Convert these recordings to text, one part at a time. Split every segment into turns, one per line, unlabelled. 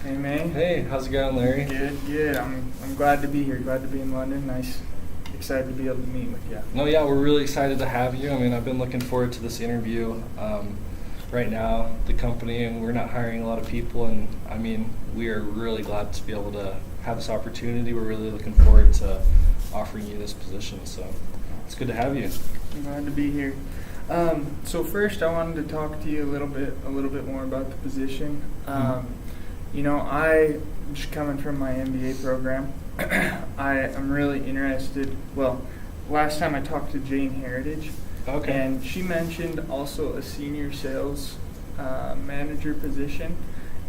Hey, May.
Hey, how's it going, Larry?
Good. I'm glad to be here. Glad to be in London. Nice. Excited to be able to meet with you.
No, yeah, we're really excited to have you. I mean, I've been looking forward to this interview. Right now, the company, and we're not hiring a lot of people, and I mean, we are really glad to be able to have this opportunity. We're really looking forward to offering you this position, so it's good to have you.
I'm glad to be here. So first, I wanted to talk to you a little bit more about the position. I'm just coming from my MBA program. I am really interested. Well, last time I talked to Jane Heritage, and she mentioned also a senior sales manager position.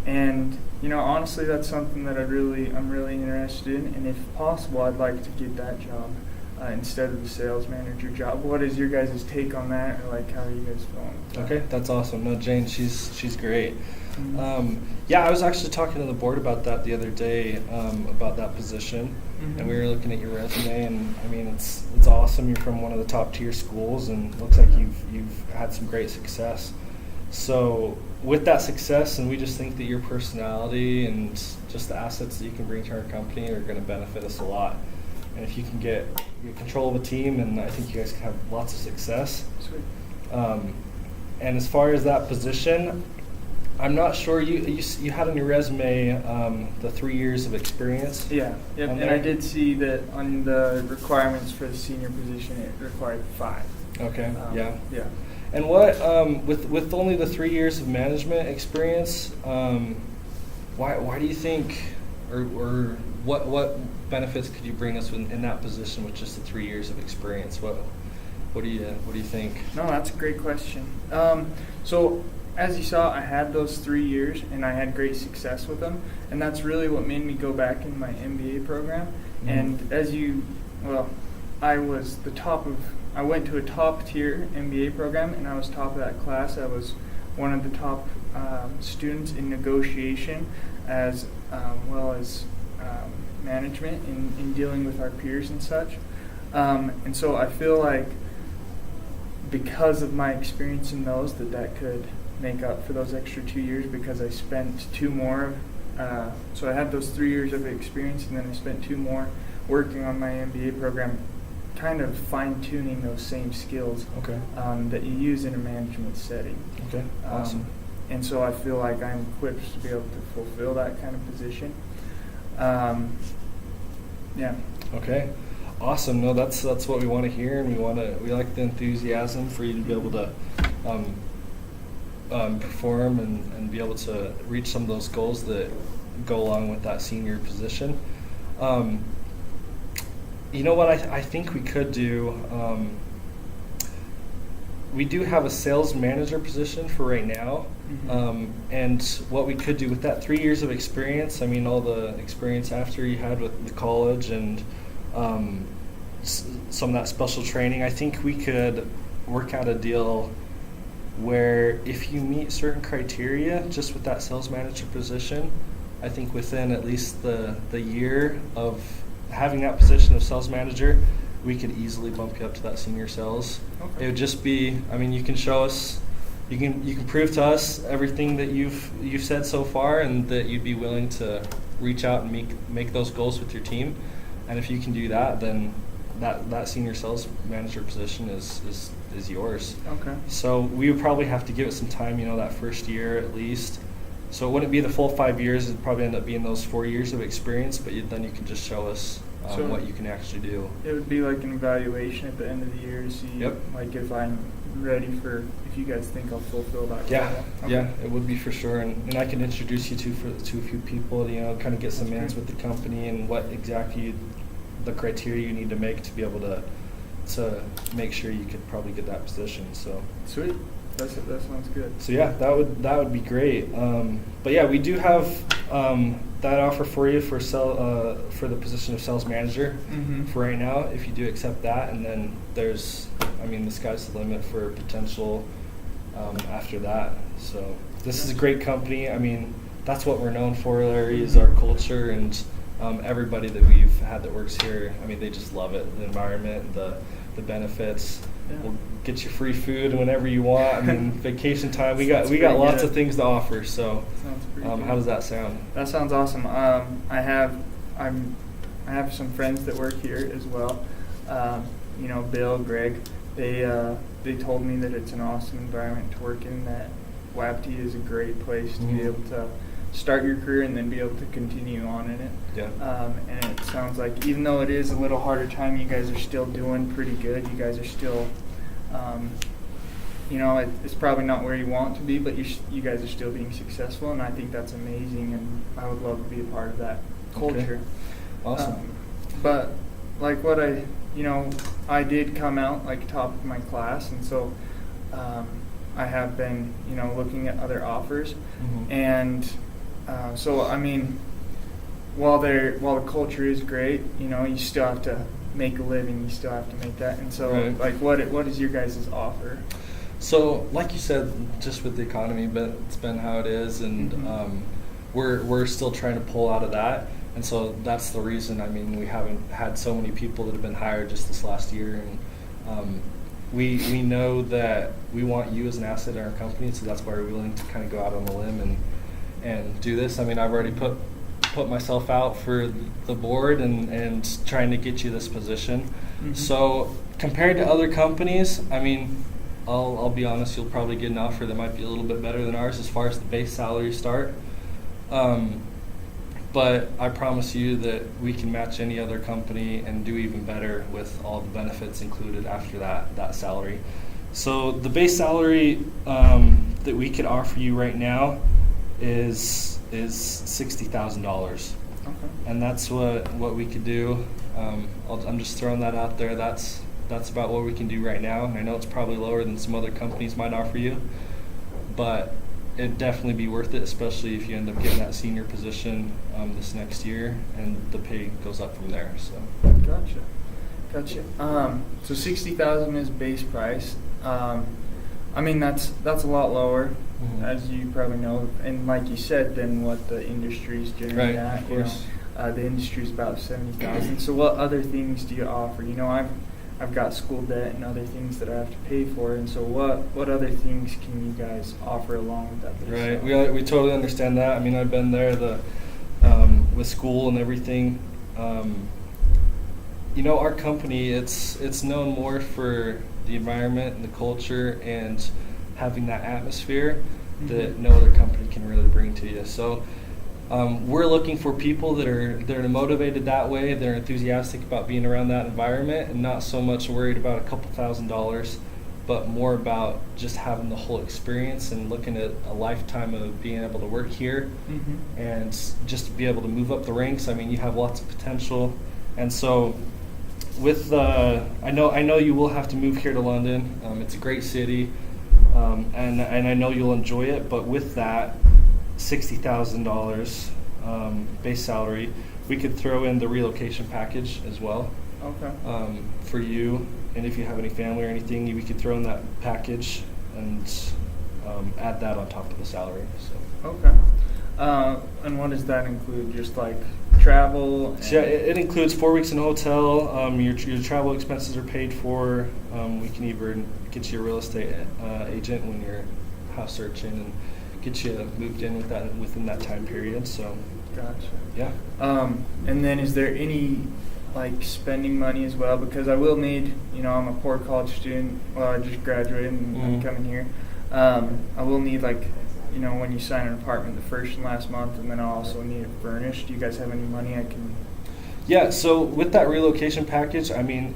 And honestly, that's something that I'm really interested in. And if possible, I'd like to get that job instead of the sales manager job. What is your guys' take on that, or how are you guys feeling?
Okay, that's awesome. No, Jane, she's great.
Mm-hmm.
Yeah, I was actually talking to the board about that the other day, about that position,
Mm-hmm.
and we were looking at your resume, and I mean, it's awesome. You're from one of the top tier schools, and it looks like you've had some great success. So with that success, and we just think that your personality and just the assets that you can bring to our company are going to benefit us a lot. And if you can get control of a team, and I think you guys can have lots of success.
Sweet.
And as far as that position, I'm not sure. You had on your resume the 3 years of experience.
Yeah. Yep. And I did see that on the requirements for the senior position, it required 5.
Okay. Yeah.
Yeah.
And what with only the 3 years of management experience, why do you think, or what benefits could you bring us in that position with just the 3 years of experience? What do you think?
No, that's a great question. So as you saw, I had those 3 years, and I had great success with them, and that's really what made me go back in my MBA program.
Mm-hmm.
And I went to a top tier MBA program, and I was top of that class. I was one of the top students in negotiation, as well as management in dealing with our peers and such. And so I feel like because of my experience in those, that could make up for those extra 2 years, because I spent 2 more. So I had those 3 years of experience, and then I spent 2 more working on my MBA program, kind of fine-tuning those same skills that you use in a management setting.
Okay, awesome.
And so I feel like I'm equipped to be able to fulfill that kind of position. Yeah.
Okay, awesome. No, that's what we want to hear, and we like the enthusiasm for you to be able to perform and be able to reach some of those goals that go along with that senior position. You know what I think we could do? We do have a sales manager position for right now.
Mm-hmm.
And what we could do with that 3 years of experience, I mean, all the experience after you had with the college and some of that special training, I think we could work out a deal where if you meet certain criteria just with that sales manager position, I think within at least the year of having that position of sales manager, we could easily bump you up to that senior sales.
Okay.
It would just be, I mean, you can show us, you can prove to us everything that you've said so far, and that you'd be willing to reach out and make those goals with your team. And if you can do that, then that senior sales manager position is yours.
Okay.
So we would probably have to give it some time, that first year at least. So it wouldn't be the full 5 years. It'd probably end up being those 4 years of experience, but then you can just show us what you can actually do.
It would be like an evaluation at the end of the year to see, if I'm ready if you guys think I'll fulfill that.
Yeah,
goal. Okay.
yeah, it would be for sure, and I can introduce you to a few people, kind of get some ins with the company and what exactly the criteria you need to make to be able to make sure you could probably get that position. So
sweet. That sounds good.
So yeah, that would be great. But yeah, we do have that offer for you for the position of sales manager for right now, if you do accept that, and then the sky's the limit for potential after that. So this is a great company. I mean, that's what we're known for, Larry, is our culture, and everybody that we've had that works here, I mean, they just love it. The environment, the benefits.
Yeah.
We'll get you free food whenever you want. I mean, vacation time. We got
Sounds
lots
pretty
of things to offer. So,
Sounds pretty good.
how does that sound?
That sounds awesome. I have some friends that work here as well. Bill, Greg. They told me that it's an awesome environment to work in. That WAPT is a great place to be able to start your career and then be able to continue on in it.
Yeah.
And it sounds like even though it is a little harder time, you guys are still doing pretty good. You guys are still, it's probably not where you want to be, but you guys are still being successful, and I think that's amazing, and I would love to be a part of that culture.
Okay. Awesome.
But like what I did come out like top of my class, and so I have been, looking at other offers, and so I mean, while the culture is great, you still have to make a living. You still have to make that, and so
Right.
like what is your guys' offer?
So, like you said, just with the economy, but it's been how it is, and we're still trying to pull out of that. And so that's the reason. I mean, we haven't had so many people that have been hired just this last year, and we know that we want you as an asset in our company, so that's why we're willing to kind of go out on a limb and do this. I mean, I've already put myself out for the board and trying to get you this position. So compared to other companies, I mean, I'll be honest, you'll probably get an offer that might be a little bit better than ours as far as the base salary start. But I promise you that we can match any other company and do even better with all the benefits included after that salary. So the base salary that we could offer you right now is $60,000, and that's what we could do. I'm just throwing that out there. That's about what we can do right now. And I know it's probably lower than some other companies might offer you, but it'd definitely be worth it, especially if you end up getting that senior position this next year, and the pay goes up from there. So.
Gotcha. So $60,000 is base price. I mean that's a lot lower, as you probably know, and like you said, than what the industry's generally at.
Of course.
The industry's about $70,000. So what other things do you offer? I've got school debt and other things that I have to pay for, and so what other things can you guys offer along with that?
Right. We totally understand that. I mean, I've been there with school and everything. Our company, it's known more for the environment and the culture and having that atmosphere that no other company can really bring to you. So we're looking for people that are motivated that way. They're enthusiastic about being around that environment and not so much worried about a couple $1,000s, but more about just having the whole experience and looking at a lifetime of being able to work here and just to be able to move up the ranks. I mean, you have lots of potential, and so with I know you will have to move here to London. It's a great city, and I know you'll enjoy it. But with that $60,000 base salary, we could throw in the relocation package as well.
Okay.
For you, and if you have any family or anything, we could throw in that package and add that on top of the salary. So.
Okay. And what does that include? Just like travel?
So yeah, it includes 4 weeks in a hotel. Your travel expenses are paid for. We can even get you a real estate agent when you're house searching and get you moved in within that time period. So.
Gotcha.
Yeah.
And then is there any like spending money as well? Because I will need, I'm a poor college student. Well, I just graduated and I'm coming here. I will need when you sign an apartment the first and last month, and then I'll also need it furnished. Do you guys have any money I can?
Yeah. So with that relocation package, I mean,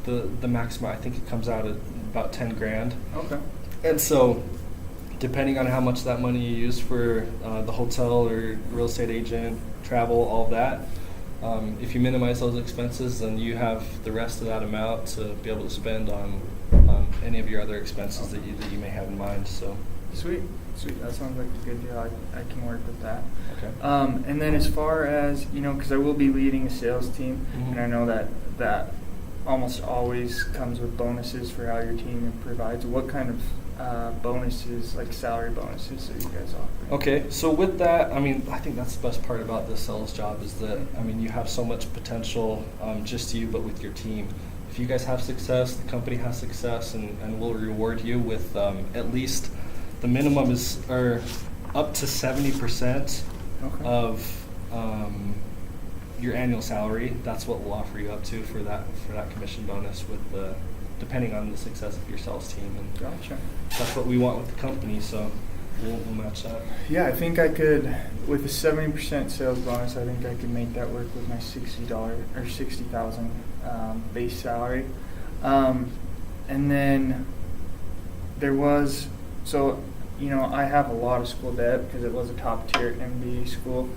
the maximum, I think it comes out at about $10,000.
Okay.
And so, depending on how much that money you use for the hotel or real estate agent, travel, all of that, if you minimize those expenses, then you have the rest of that amount to be able to spend on any of your other expenses that you may have in mind. So.
Sweet. That sounds like a good deal. I can work with that.
Okay.
And then as far as, because I will be leading a sales team, and I know that almost always comes with bonuses for how your team provides. What kind of bonuses, like salary bonuses, are you guys offering?
Okay, so with that, I mean, I think that's the best part about this sales job is that, I mean, you have so much potential, just you, but with your team. if you guys have success, the company has success, and we'll reward you with at least the minimum is or up to 70%
Okay.
of your annual salary. That's what we'll offer you up to for that commission bonus with the depending on the success of your sales team, and
Gotcha.
that's what we want with the company. So we'll match that.
Yeah, I think I could, with a 70% sales bonus, I think I could make that work with my $60 or 60,000 base salary. And then there was, so, you know, I have a lot of school debt because it was a top tier MBA school.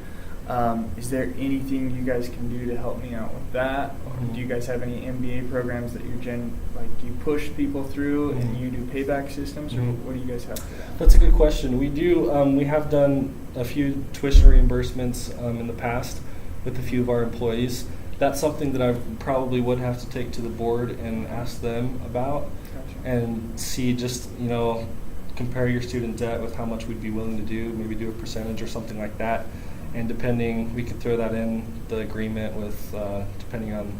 Is there anything you guys can do to help me out with that?
Mhm.
Do you guys have any MBA programs that you push people through and
Mhm.
you do payback systems, or
Mhm.
what do you guys have for that?
That's a good question. We do. We have done a few tuition reimbursements in the past with a few of our employees. That's something that I probably would have to take to the board and ask them about,
Gotcha.
and see just, you know, compare your student debt with how much we'd be willing to do, maybe do a percentage or something like that. And depending, we could throw that in the agreement with, depending on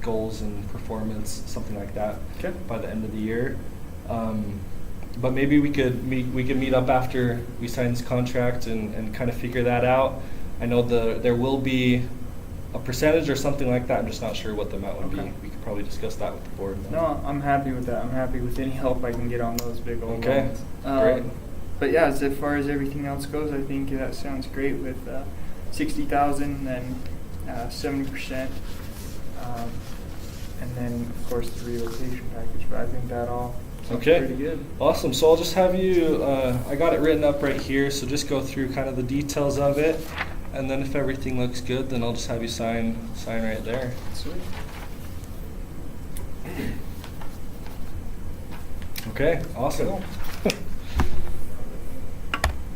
goals and performance, something like that,
Okay.
by the end of the year. But maybe we could meet up after we sign this contract and kind of figure that out. I know there will be a percentage or something like that. I'm just not sure what the amount would
Okay.
be. We could probably discuss that with the board.
No, I'm happy with that. I'm happy with any help I can get on those big old
Okay,
loans.
great.
But yeah, as far as everything else goes, I think that sounds great with 60,000 and 70%, and then of course the relocation package. But I think that all sounds
Okay.
pretty good.
Awesome. So I'll just have you, I got it written up right here, so just go through kind of the details of it, and then if everything looks good, then I'll just have you sign right there.
Sweet.
Okay, awesome.
Cool.